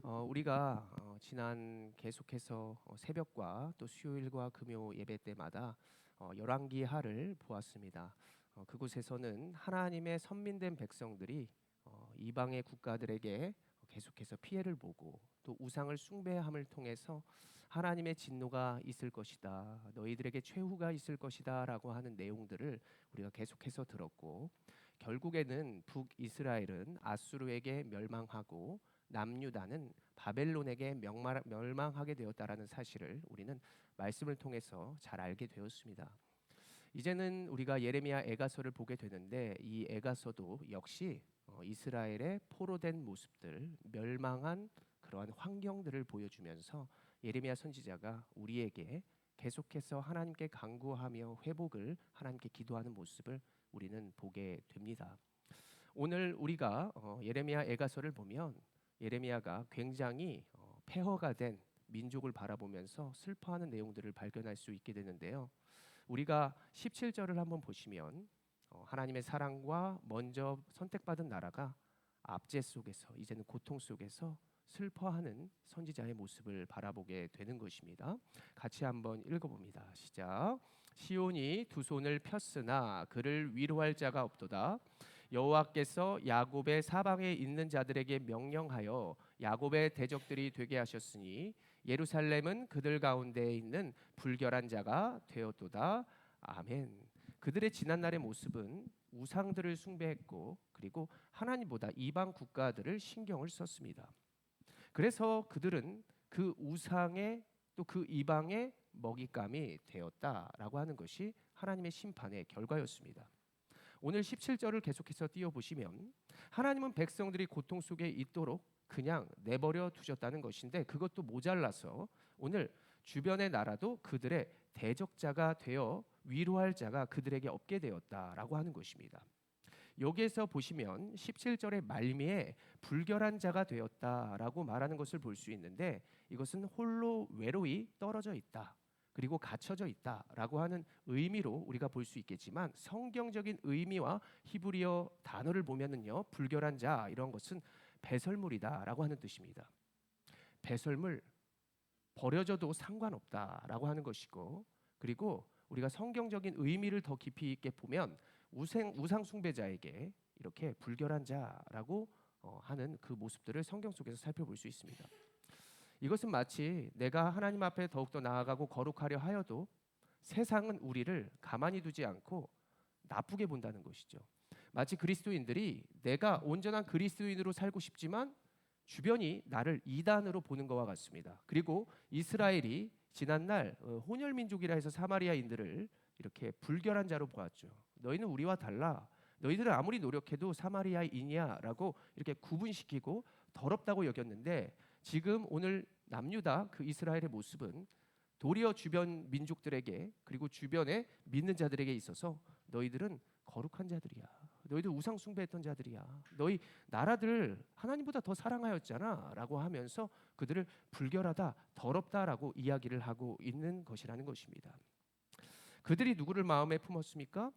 우리가 지난 계속해서 새벽과 또 수요일과 금요 예배 때마다 열왕기하를 보았습니다. 그곳에서는 하나님의 선민된 백성들이 이방의 국가들에게 계속해서 피해를 보고 또 우상을 숭배함을 통해서 하나님의 진노가 있을 것이다, 너희들에게 최후가 있을 것이다라고 하는 내용들을 우리가 계속해서 들었고, 결국에는 북이스라엘은 아수르에게 멸망하고 남유다는 바벨론에게 멸망하게 되었다라는 사실을 우리는 말씀을 통해서 잘 알게 되었습니다. 이제는 우리가 예레미야 애가서를 보게 되는데, 이 애가서도 역시 이스라엘의 포로된 모습들, 멸망한 그러한 환경들을 보여주면서 예레미야 선지자가 우리에게 계속해서 하나님께 간구하며 회복을 하나님께 기도하는 모습을 우리는 보게 됩니다. 오늘 우리가 예레미야 애가서를 보면 예레미야가 굉장히 폐허가 된 민족을 바라보면서 슬퍼하는 내용들을 발견할 수 있게 되는데요. 우리가 17절을 한번 보시면 하나님의 사랑과 먼저 선택받은 나라가 압제 속에서, 이제는 고통 속에서 슬퍼하는 선지자의 모습을 바라보게 되는 것입니다. 같이 한번 읽어봅니다. 시작. 시온이 두 손을 폈으나 그를 위로할 자가 없도다. 여호와께서 야곱의 사방에 있는 자들에게 명령하여 야곱의 대적들이 되게 하셨으니 예루살렘은 그들 가운데에 있는 불결한 자가 되었도다. 아멘. 그들의 지난날의 모습은 우상들을 숭배했고, 그리고 하나님보다 이방 국가들을 신경을 썼습니다. 그래서 그들은 그 우상의 또 그 이방의 먹잇감이 되었다라고 하는 것이 하나님의 심판의 결과였습니다. 오늘 17절을 계속해서 띄워보시면 하나님은 백성들이 고통 속에 있도록 그냥 내버려 두셨다는 것인데, 그것도 모자라서 오늘 주변의 나라도 그들의 대적자가 되어 위로할 자가 그들에게 없게 되었다라고 하는 것입니다. 여기에서 보시면 17절의 말미에 불결한 자가 되었다라고 말하는 것을 볼 수 있는데, 이것은 홀로 외로이 떨어져 있다, 그리고 갇혀져 있다라고 하는 의미로 우리가 볼 수 있겠지만, 성경적인 의미와 히브리어 단어를 보면은요, 불결한 자 이런 것은 배설물이다라고 하는 뜻입니다. 배설물, 버려져도 상관없다라고 하는 것이고, 그리고 우리가 성경적인 의미를 더 깊이 있게 보면 우상 숭배자에게 이렇게 불결한 자라고 하는 그 모습들을 성경 속에서 살펴볼 수 있습니다. 이것은 마치 내가 하나님 앞에 더욱더 나아가고 거룩하려 하여도 세상은 우리를 가만히 두지 않고 나쁘게 본다는 것이죠. 마치 그리스도인들이 내가 온전한 그리스도인으로 살고 싶지만 주변이 나를 이단으로 보는 것과 같습니다. 그리고 이스라엘이 지난날 혼혈민족이라 해서 사마리아인들을 이렇게 불결한 자로 보았죠. 너희는 우리와 달라. 너희들은 아무리 노력해도 사마리아인이야 라고 이렇게 구분시키고 더럽다고 여겼는데, 지금 오늘 남유다 그 이스라엘의 모습은 도리어 주변 민족들에게, 그리고 주변에 믿는 자들에게 있어서 너희들은 거룩한 자들이야. 너희들 우상 숭배했던 자들이야. 너희 나라들 하나님보다 더 사랑하였잖아 라고 하면서 그들을 불결하다, 더럽다라고 이야기를 하고 있는 것이라는 것입니다. 그들이 누구를 마음에 품었습니까?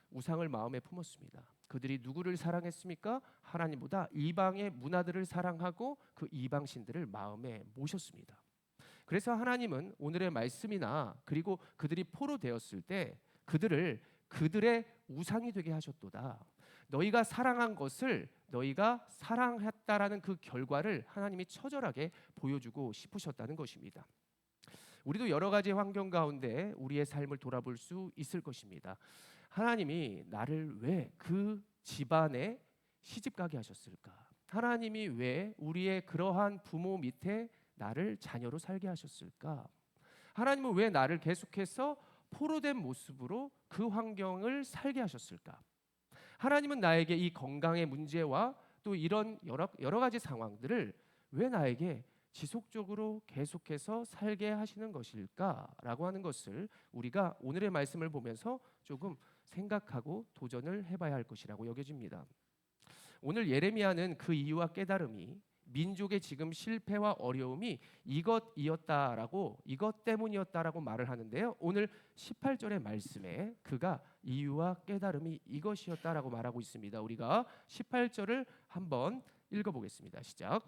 우상을 마음에 품었습니다. 그들이 누구를 사랑했습니까? 하나님보다 이방의 문화들을 사랑하고 그 이방 신들을 마음에 모셨습니다. 그래서 하나님은 오늘의 말씀이나 그리고 그들이 포로되었을 때 그들을 그들의 우상이 되게 하셨도다. 너희가 사랑한 것을 너희가 사랑했다라는 그 결과를 하나님이 처절하게 보여주고 싶으셨다는 것입니다. 우리도 여러 가지 환경 가운데 우리의 삶을 돌아볼 수 있을 것입니다. 하나님이 나를 왜 그 집안에 시집가게 하셨을까? 하나님이 왜 우리의 그러한 부모 밑에 나를 자녀로 살게 하셨을까? 하나님은 왜 나를 계속해서 포로된 모습으로 그 환경을 살게 하셨을까? 하나님은 나에게 이 건강의 문제와 또 이런 여러 가지 상황들을 왜 나에게 지속적으로 계속해서 살게 하시는 것일까라고 하는 것을 우리가 오늘의 말씀을 보면서 조금 생각하고 도전을 해봐야 할 것이라고 여겨집니다. 오늘 예레미야는 그 이유와 깨달음이 민족의 지금 실패와 어려움이 이것 때문이었다라고 말을 하는데요. 오늘 18절의 말씀에 그가 이유와 깨달음이 이것이었다라고 말하고 있습니다. 우리가 18절을 한번 읽어보겠습니다. 시작.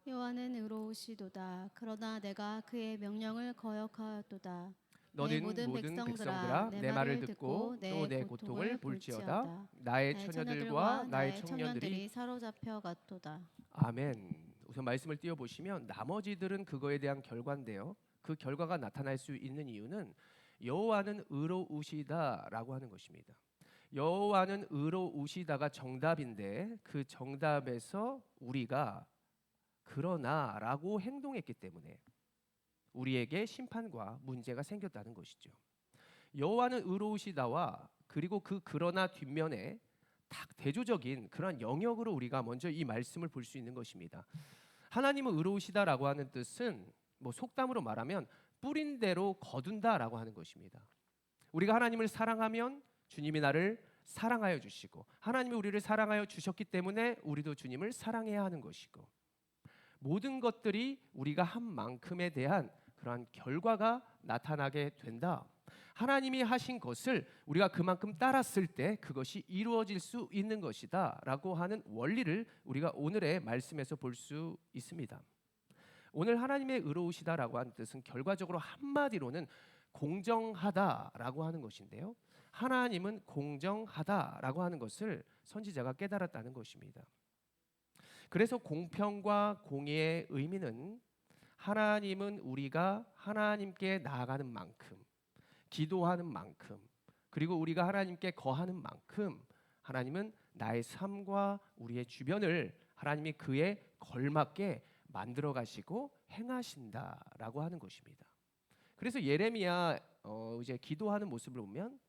여호와는 의로우시도다. 그러나 내가 그의 명령을 거역하였도다. 내 너는 모든 모든 백성들아, 백성들아 내 내 말을 말을 듣고 듣고 또 내 내 고통을 고통을 볼지어다. 볼지어다. 나의 나의 처녀들과 처녀들과 나의 나의 청년들이. 청년들이 사로잡혀 갔도다. 아멘. 우선 말씀을 띄워보시면 나머지들은 그거에 대한 결과인데요. 그 결과가 나타날 수 있는 이유는 여호와는 의로우시다라고 하는 것입니다. 여호와는 의로우시다가 정답인데 그 정답에서 우리가 그러나라고 행동했기 때문에 우리에게 심판과 문제가 생겼다는 것이죠. 여호와는 의로우시다와 그리고 그 그러나 뒷면에 딱 대조적인 그런 영역으로 우리가 먼저 이 말씀을 볼 수 있는 것입니다. 하나님은 의로우시다라고 하는 뜻은 뭐 속담으로 말하면 뿌린 대로 거둔다라고 하는 것입니다. 우리가 하나님을 사랑하면 주님이 나를 사랑하여 주시고 하나님이 우리를 사랑하여 주셨기 때문에 우리도 주님을 사랑해야 하는 것이고 모든 것들이 우리가 한 만큼에 대한 그러한 결과가 나타나게 된다. 하나님이 하신 것을 우리가 그만큼 따랐을 때 그것이 이루어질 수 있는 것이다 라고 하는 원리를 우리가 오늘의 말씀에서 볼 수 있습니다. 오늘 하나님의 의로우시다라고 하는 뜻은 결과적으로 한마디로는 공정하다라고 하는 것인데요. 하나님은 공정하다라고 하는 것을 선지자가 깨달았다는 것입니다. 그래서 공평과 공의의 의미는 하나님은 우리가 하나님께 나아가는 만큼 기도하는 만큼 그리고 우리가 하나님께 거하는 만큼 하나님은 나의 삶과 우리의 주변을 하나님이 그에 걸맞게 만들어 가시고 행하신다라고 하는 것입니다. 그래서 예레미야 이제 기도하는 모습을 보면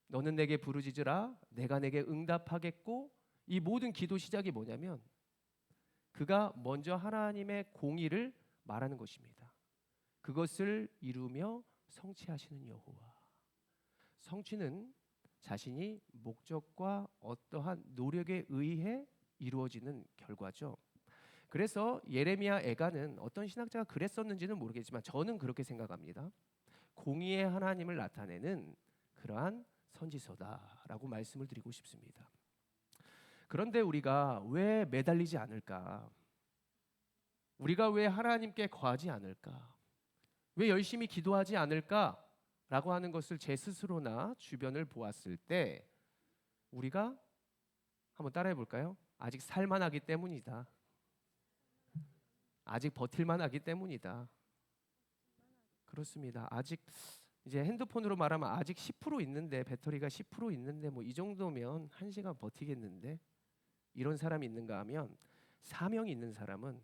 너는 내게 부르짖으라 내가 내게 응답하겠고 이 모든 기도 시작이 뭐냐면 그가 먼저 하나님의 공의를 말하는 것입니다. 그것을 이루며 성취하시는 여호와. 성취는 자신이 목적과 어떠한 노력에 의해 이루어지는 결과죠. 그래서 예레미야 애가는 어떤 신학자가 그랬었는지는 모르겠지만 저는 그렇게 생각합니다. 공의의 하나님을 나타내는 그러한 선지서다라고 말씀을 드리고 싶습니다. 그런데 우리가 왜 매달리지 않을까? 우리가 왜 하나님께 거하지 않을까? 왜 열심히 기도하지 않을까? 라고 하는 것을 제 스스로나 주변을 보았을 때 우리가 한번 따라해 볼까요? 아직 살만하기 때문이다. 아직 버틸만하기 때문이다. 그렇습니다. 아직 이제 핸드폰으로 말하면 아직 10% 있는데 배터리가 10% 있는데 뭐 이 정도면 1시간 버티겠는데 이런 사람이 있는가 하면 사명이 있는 사람은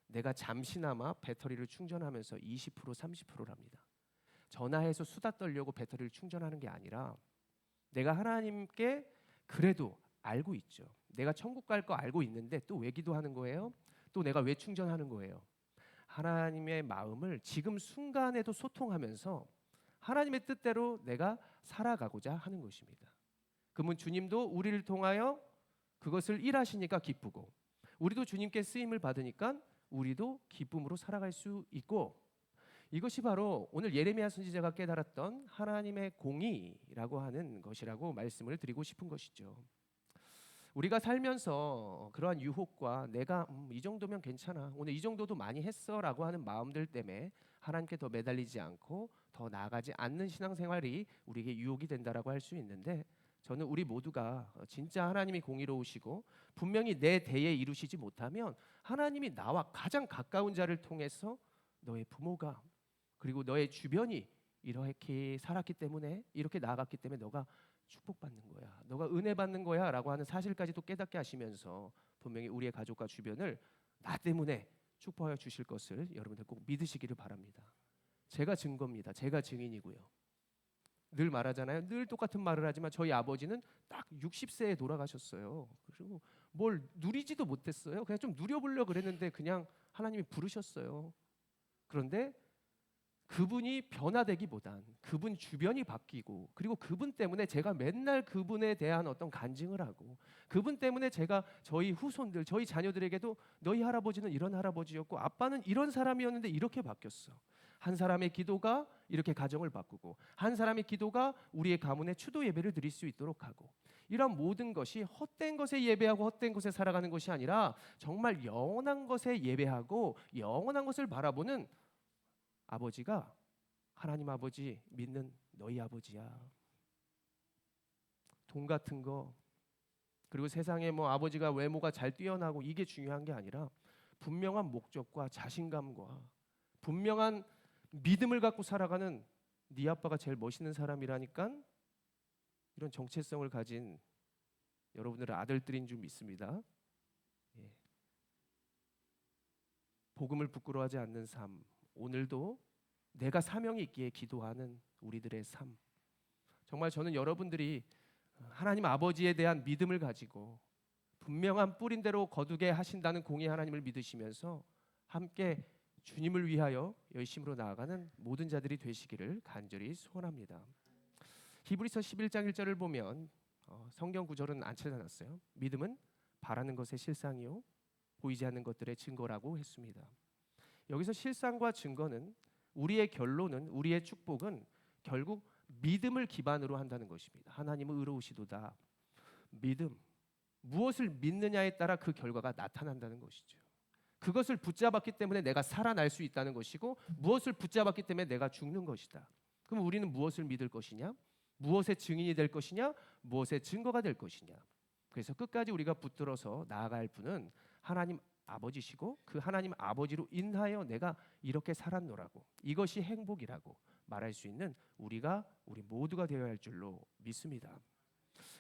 내가 잠시나마 배터리를 충전하면서 20% 30%랍니다. 전화해서 수다 떨려고 배터리를 충전하는 게 아니라 내가 하나님께 그래도 알고 있죠. 내가 천국 갈 거 알고 있는데 또 왜 기도하는 거예요? 또 내가 왜 충전하는 거예요? 하나님의 마음을 지금 순간에도 소통하면서 하나님의 뜻대로 내가 살아가고자 하는 것입니다. 그러면 주님도 우리를 통하여 그것을 일하시니까 기쁘고 우리도 주님께 쓰임을 받으니까 우리도 기쁨으로 살아갈 수 있고 이것이 바로 오늘 예레미야 선지자가 깨달았던 하나님의 공의라고 하는 것이라고 말씀을 드리고 싶은 것이죠. 우리가 살면서 그러한 유혹과 내가 이 정도면 괜찮아 오늘 이 정도도 많이 했어라고 하는 마음들 때문에 하나님께 더 매달리지 않고 더 나아가지 않는 신앙생활이 우리에게 유혹이 된다라고 할 수 있는데 저는 우리 모두가 진짜 하나님이 공의로우시고 분명히 내 대에 이루시지 못하면 하나님이 나와 가장 가까운 자를 통해서 너의 부모가 그리고 너의 주변이 이렇게 살았기 때문에 이렇게 나아갔기 때문에 너가 축복받는 거야. 너가 은혜 받는 거야 라고 하는 사실까지도 깨닫게 하시면서 분명히 우리의 가족과 주변을 나 때문에 축복하여 주실 것을 여러분들 꼭 믿으시기를 바랍니다. 제가 증거입니다. 제가 증인이고요. 늘 말하잖아요. 늘 똑같은 말을 하지만 저희 아버지는 딱 60세에 돌아가셨어요. 그리고 뭘 누리지도 못했어요. 그냥 좀 누려보려고 그랬는데 그냥 하나님이 부르셨어요. 그런데 그분이 변화되기보단 그분 주변이 바뀌고 그리고 그분 때문에 제가 맨날 그분에 대한 어떤 간증을 하고 그분 때문에 제가 저희 후손들 저희 자녀들에게도 너희 할아버지는 이런 할아버지였고 아빠는 이런 사람이었는데 이렇게 바뀌었어. 한 사람의 기도가 이렇게 가정을 바꾸고 한 사람의 기도가 우리의 가문에 추도 예배를 드릴 수 있도록 하고 이런 모든 것이 헛된 것에 예배하고 헛된 것에 살아가는 것이 아니라 정말 영원한 것에 예배하고 영원한 것을 바라보는 아버지가 하나님 아버지 믿는 너희 아버지야. 돈 같은 거, 그리고 세상에 뭐 아버지가 외모가 잘 뛰어나고 이게 중요한 게 아니라 분명한 목적과 자신감과 분명한 믿음을 갖고 살아가는 네 아빠가 제일 멋있는 사람이라니까. 이런 정체성을 가진 여러분들의 아들들인 줄 믿습니다. 예. 복음을 부끄러워하지 않는 삶, 오늘도 내가 사명이 있기에 기도하는 우리들의 삶. 정말 저는 여러분들이 하나님 아버지에 대한 믿음을 가지고 분명한 뿌린 대로 거두게 하신다는 공의 하나님을 믿으시면서 함께 주님을 위하여 열심으로 나아가는 모든 자들이 되시기를 간절히 소원합니다. 히브리서 11장 1절을 보면 성경 구절은 안 찾아놨어요. 믿음은 바라는 것의 실상이요 보이지 않는 것들의 증거라고 했습니다. 여기서 실상과 증거는 우리의 결론은 우리의 축복은 결국 믿음을 기반으로 한다는 것입니다. 하나님은 의로우시도다. 믿음, 무엇을 믿느냐에 따라 그 결과가 나타난다는 것이죠. 그것을 붙잡았기 때문에 내가 살아날 수 있다는 것이고 무엇을 붙잡았기 때문에 내가 죽는 것이다. 그럼 우리는 무엇을 믿을 것이냐? 무엇의 증인이 될 것이냐? 무엇의 증거가 될 것이냐? 그래서 끝까지 우리가 붙들어서 나아갈 분은 하나님 아버지시고 그 하나님 아버지로 인하여 내가 이렇게 살았노라고, 이것이 행복이라고 말할 수 있는 우리 모두가 되어야 할 줄로 믿습니다.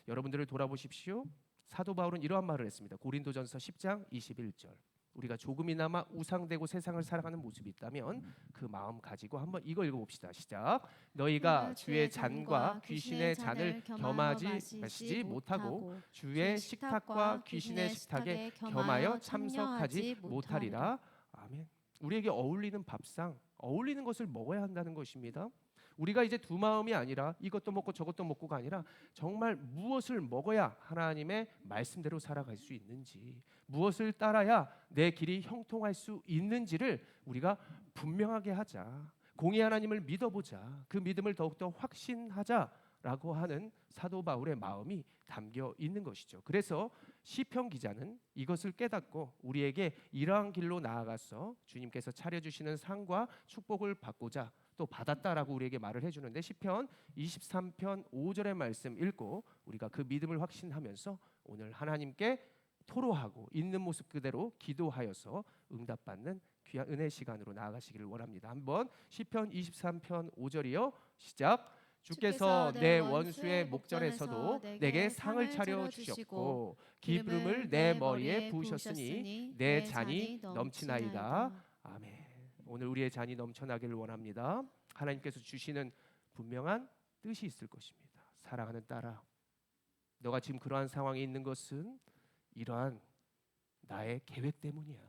여러분들을 돌아보십시오. 사도 바울은 이러한 말을 했습니다. 고린도전서 10장 21절. 우리가 조금이나마 우상되고 세상을 살아가는 모습이 있다면 그 마음 가지고 한번 이거 읽어봅시다. 시작. 너희가 주의 잔과 귀신의 잔을 겸하지 마시지 못하고 주의 식탁과 귀신의 식탁에 겸하여 참석하지 못하리라. 아멘. 우리에게 어울리는 밥상, 어울리는 것을 먹어야 한다는 것입니다. 우리가 이제 두 마음이 아니라 이것도 먹고 저것도 먹고가 아니라 정말 무엇을 먹어야 하나님의 말씀대로 살아갈 수 있는지, 무엇을 따라야 내 길이 형통할 수 있는지를 우리가 분명하게 하자. 공의 하나님을 믿어보자. 그 믿음을 더욱더 확신하자라고 하는 사도 바울의 마음이 담겨 있는 것이죠. 그래서 시편 기자는 이것을 깨닫고 우리에게 이러한 길로 나아가서 주님께서 차려주시는 상과 축복을 받고자 또 받았다라고 우리에게 말을 해주는데, 시편 23편 5절의 말씀 읽고 우리가 그 믿음을 확신하면서 오늘 하나님께 토로하고 있는 모습 그대로 기도하여서 응답받는 귀한 은혜 시간으로 나아가시기를 원합니다. 한번 시편 23편 5절이요. 시작. 주께서 내 원수의 목전에서도 내게 상을 차려 주셨고 기름을 내 머리에 부으셨으니 내 잔이 넘치나이다. 아멘. 오늘 우리의 잔이 넘쳐나기를 원합니다. 하나님께서 주시는 분명한 뜻이 있을 것입니다. 사랑하는 딸아, 너가 지금 그러한 상황에 있는 것은 이러한 나의 계획 때문이야.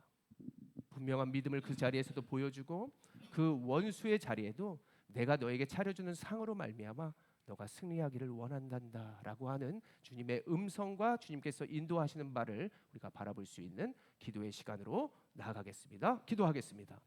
분명한 믿음을 그 자리에서도 보여주고 그 원수의 자리에도 내가 너에게 차려주는 상으로 말미암아 너가 승리하기를 원한단다라고 하는 주님의 음성과 주님께서 인도하시는 바를 우리가 바라볼 수 있는 기도의 시간으로 나아가겠습니다. 기도하겠습니다.